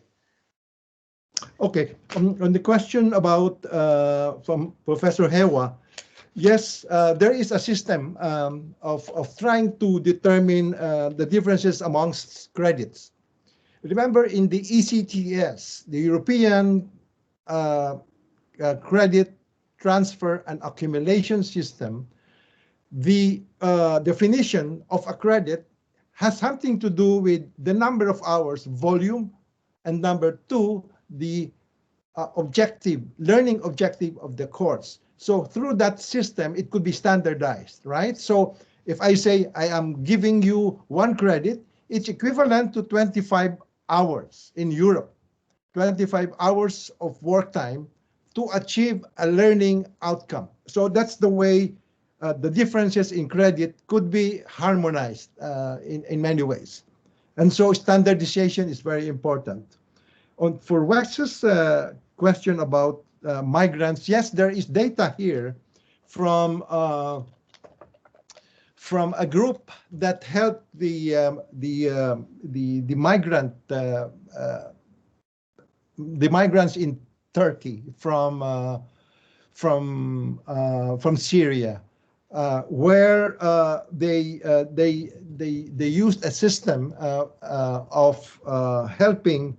Okay, on the question about from Professor Hewa, yes, there is a system of trying to determine the differences amongst credits. Remember, in the ECTS, the European Credit Transfer and Accumulation System, the definition of a credit has something to do with the number of hours, volume, and number 2, the learning objective of the course. So through that system, it could be standardized, right? So if I say I am giving you 1 credit, it's equivalent to 25 hours in Europe, 25 hours of work time to achieve a learning outcome. So that's the way the differences in credit could be harmonized in many ways. And so standardization is very important. For Wes's question about migrants. Yes, there is data here from a group that helped the migrants in Turkey from Syria, where they used a system of helping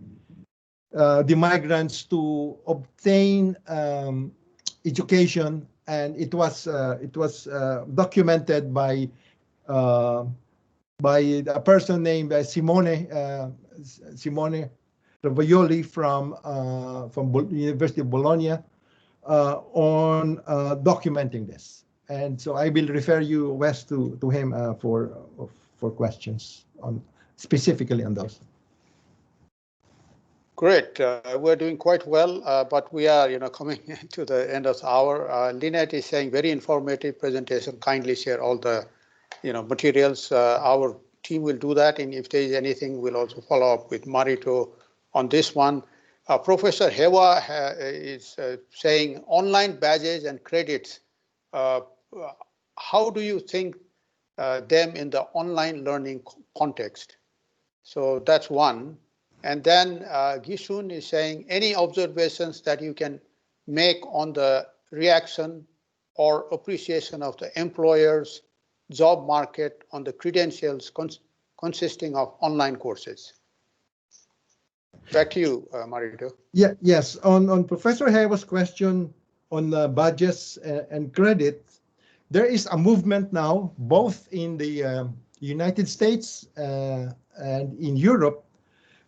the migrants to obtain education, and it was documented by a person named Simone Ravaioli from University of Bologna on documenting this. And so I will refer you, Wes, to him for questions on specifically on those. Great. We're doing quite well, but we are, coming to the end of the hour. Lynette is saying very informative presentation. Kindly share all the, materials. Our team will do that, and if there is anything, we'll also follow up with Marito on this one. Professor Hewa is saying online badges and credits. How do you think them in the online learning context? So that's one. And then Gisun is saying, any observations that you can make on the reaction or appreciation of the employers' job market on the credentials consisting of online courses? Back to you, Marito. Yeah, yes. On Professor Hewa's question on budgets and credit, there is a movement now, both in the United States and in Europe,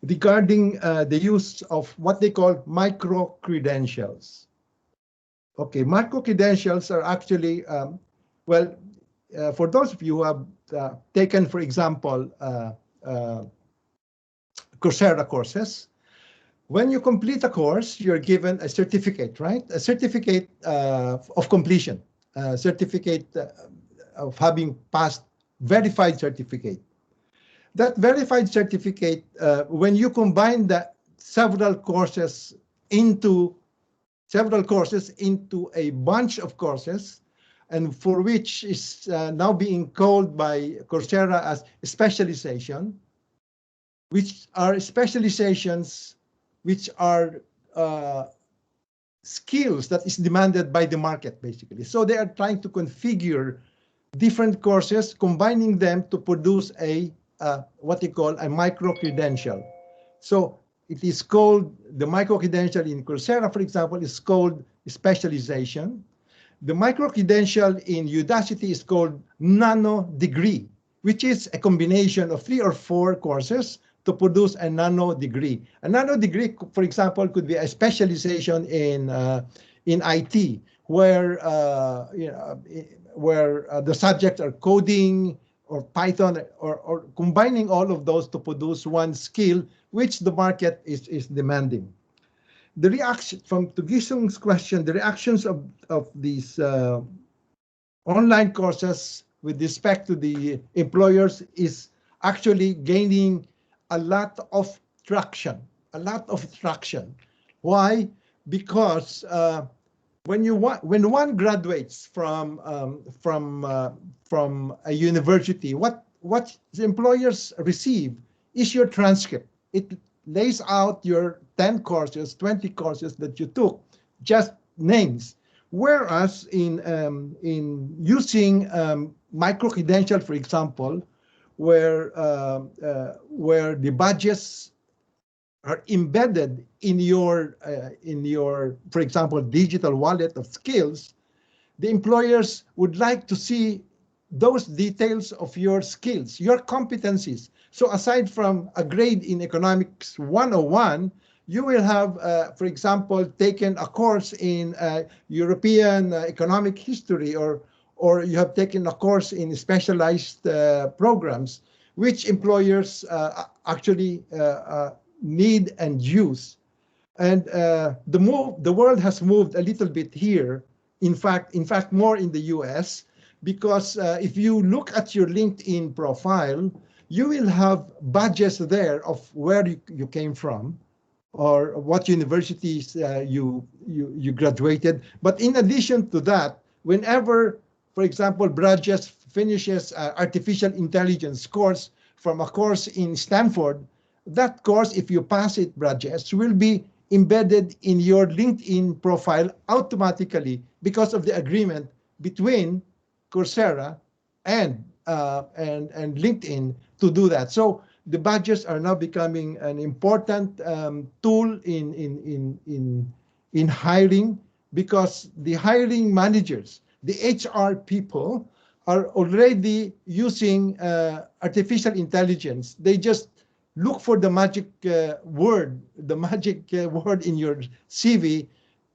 regarding the use of what they call micro-credentials. Okay, micro-credentials are actually, for those of you who have taken, for example, Coursera courses, when you complete a course, you're given a certificate, right? A certificate of completion, a certificate of having passed, verified certificate. That verified certificate, when you combine the several courses into a bunch of courses, and for which is now being called by Coursera as specialization, which are specializations which are skills that is demanded by the market, basically. So they are trying to configure different courses, combining them to produce a what they call a micro-credential. So it is called, the micro-credential in Coursera, for example, is called specialization. The micro-credential in Udacity is called nano degree, which is a combination of 3 or 4 courses to produce a nano degree. A nano degree, for example, could be a specialization in IT, where the subjects are coding or Python, or combining all of those to produce one skill, which the market is demanding. The reaction to Gisung's question, the reactions of these online courses with respect to the employers is actually gaining a lot of traction. Why? Because when one graduates from a university, what the employers receive is your transcript. It lays out your 10 courses, 20 courses that you took, just names. Whereas in using micro-credential, for example, where the badges are embedded in your, for example, digital wallet of skills, the employers would like to see those details of your skills, your competencies. So aside from a grade in Economics 101, you will have, for example, taken a course in European economic history, or you have taken a course in specialized programs, which employers actually need and use. And the world has moved a little bit here. In fact, more in the US, because if you look at your LinkedIn profile, you will have badges there of where you came from, or what universities you graduated. But in addition to that, whenever, for example, Brajas finishes artificial intelligence course from a course in Stanford, that course, if you pass it, Brajas, will be embedded in your LinkedIn profile automatically because of the agreement between Coursera and LinkedIn to do that. So the badges are now becoming an important tool in hiring, because the hiring managers, the HR people, are already using artificial intelligence. They just look for the magic word in your CV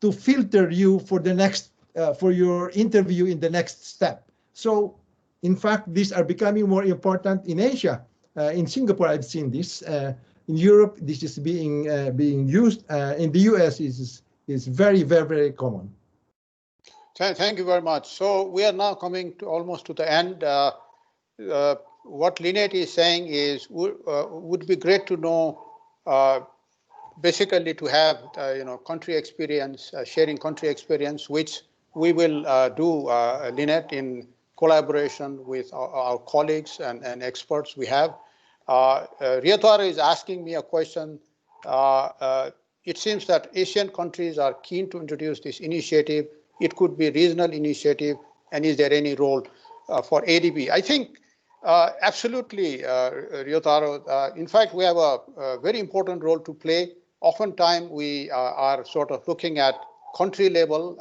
to filter you for the next for your interview in the next step. So, in fact, these are becoming more important in Asia. In Singapore, I've seen this. In Europe, this is being used. In the US, is very, very, very common. Thank you very much. So we are now coming to almost to the end. What Lynette is saying is would be great to know, basically to have country experience, sharing country experience, which we will do, Lynette, in collaboration with our colleagues and experts we have. Ryotaro is asking me a question. It seems that Asian countries are keen to introduce this initiative. It could be regional initiative, and is there any role for ADB? I think absolutely, Ryotaro. In fact, we have a very important role to play. Oftentimes, we are sort of looking at country level,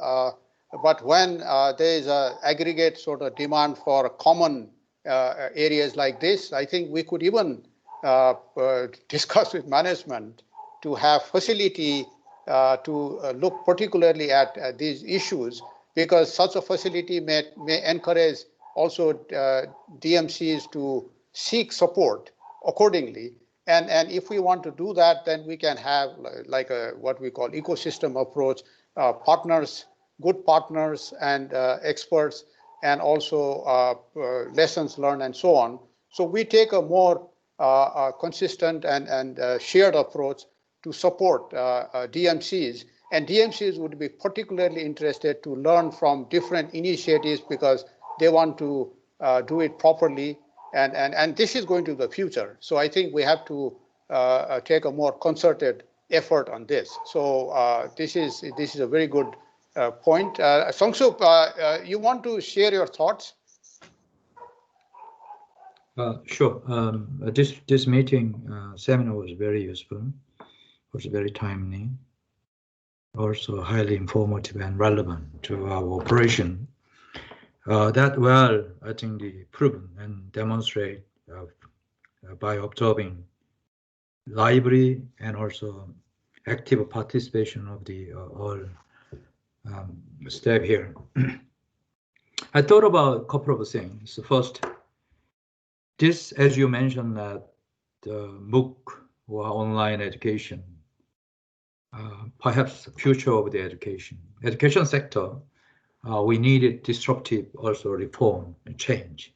but when there is an aggregate sort of demand for common areas like this, I think we could even discuss with management to have facility to look particularly at these issues, because such a facility may encourage also DMCs to seek support accordingly. And if we want to do that, then we can have like what we call ecosystem approach, partners, good partners and experts, and also lessons learned and so on. So we take a more consistent and shared approach to support DMCs. And DMCs would be particularly interested to learn from different initiatives because they want to do it properly. And this is going to the future. So I think we have to take a more concerted effort on this. So this is a very good point. Songsup, you want to share your thoughts? Sure. This meeting seminar was very useful. Was very timely, also highly informative and relevant to our operation. That well, I think, the proven and demonstrate by observing lively and also active participation of the all staff here. I thought about a couple of things. First, this, as you mentioned, that the MOOC or online education, perhaps the future of the education sector, we needed disruptive also reform and change.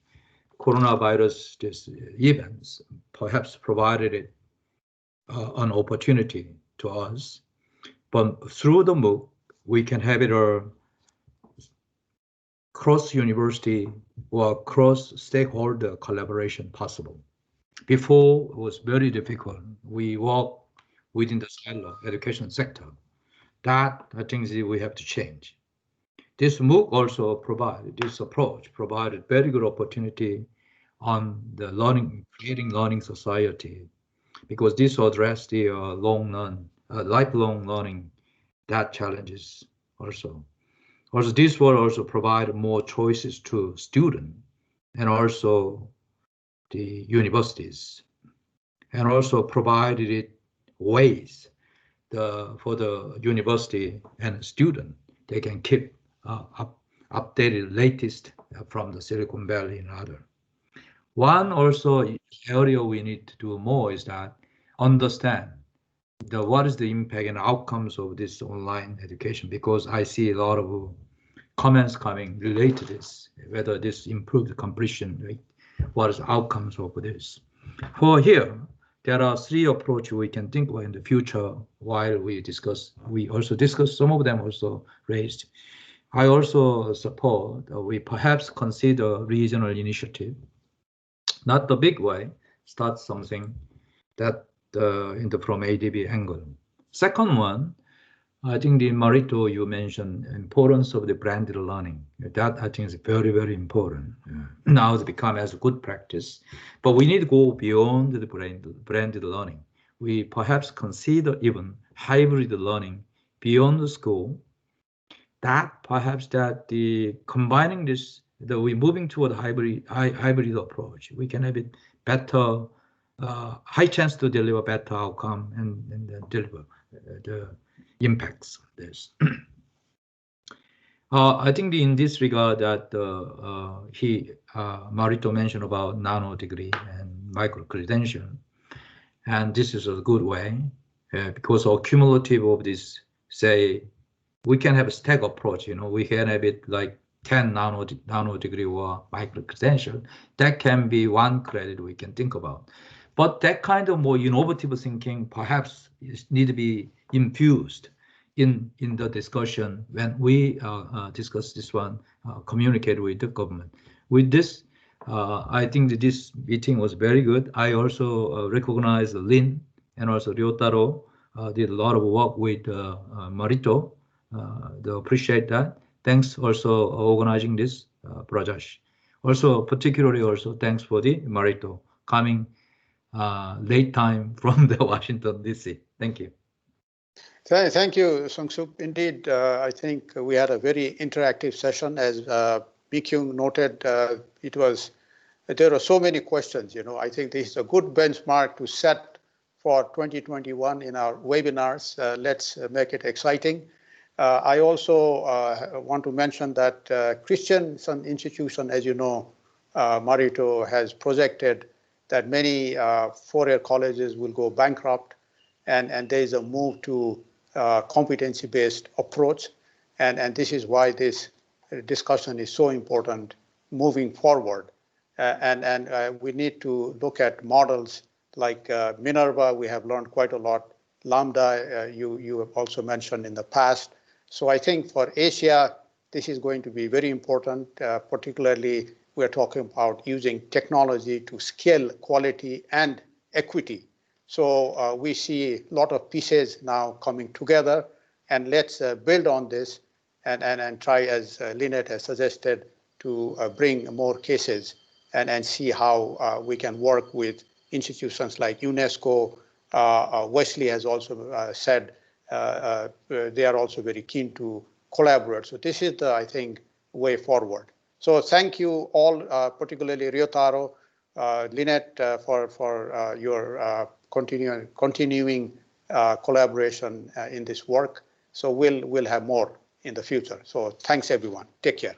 Coronavirus, these events perhaps provided it an opportunity to us, but through the MOOC, we can have it a cross-university or cross-stakeholder collaboration possible. Before, it was very difficult. We work within the silo education sector. That, I think, we have to change. This MOOC also provided, this approach provided very good opportunity on the creating learning society, because this addressed the lifelong learning, that challenges also. Also, this will also provide more choices to students and also the universities, and also provided it ways for the university and student, they can keep updated latest from the Silicon Valley and other. One also area we need to do more is that understand what is the impact and outcomes of this online education, because I see a lot of comments coming related to this, whether this improved completion rate, what is the outcomes of this. For here, there are 3 approaches we can think about in the future while we discuss. We also discuss, some of them also raised. I also support we perhaps consider regional initiative, not the big way, start something that from ADB angle. Second one, I think the Marito, you mentioned importance of the branded learning. That I think is very, very important. Now it's become as a good practice, but we need to go beyond the branded learning. We perhaps consider even hybrid learning beyond the school. That perhaps that the combining this, that we're moving toward hybrid approach, we can have it better, high chance to deliver better outcome and deliver the impacts of this. I think in this regard that Marito mentioned about nano degree and micro credential, and this is a good way because our cumulative of this, say, we can have a stack approach. We can have it like 10 nano degree or micro credential. That can be one credit we can think about. But that kind of more innovative thinking perhaps need to be infused in the discussion when we discuss this one, communicate with the government. With this, I think that this meeting was very good. I also recognize Lin and also Ryotaro did a lot of work with Marito. Appreciate that. Thanks also organizing this, Prajash. Also, particularly also thanks for the Marito coming late time from the Washington, D.C. Thank you. Thank you, Sung-Suk. Indeed, I think we had a very interactive session. As Bi-Kyung noted, there are so many questions. I think this is a good benchmark to set for 2021 in our webinars. Let's make it exciting. I also want to mention that Christian institution, as you know, Marito has projected that many four-year colleges will go bankrupt, and there is a move to competency-based approach, and this is why this discussion is so important moving forward. And we need to look at models like Minerva. We have learned quite a lot. Lambda, you have also mentioned in the past. So I think for Asia, this is going to be very important. Particularly, we're talking about using technology to scale quality and equity. So we see a lot of pieces now coming together, and let's build on this and try, as Lynette has suggested, to bring more cases and see how we can work with institutions like UNESCO. Wesley has also said they are also very keen to collaborate. So this is the, I think, way forward. So thank you all, particularly Ryotaro, Lynette, for your continuing collaboration in this work. So we'll have more in the future. So thanks, everyone. Take care.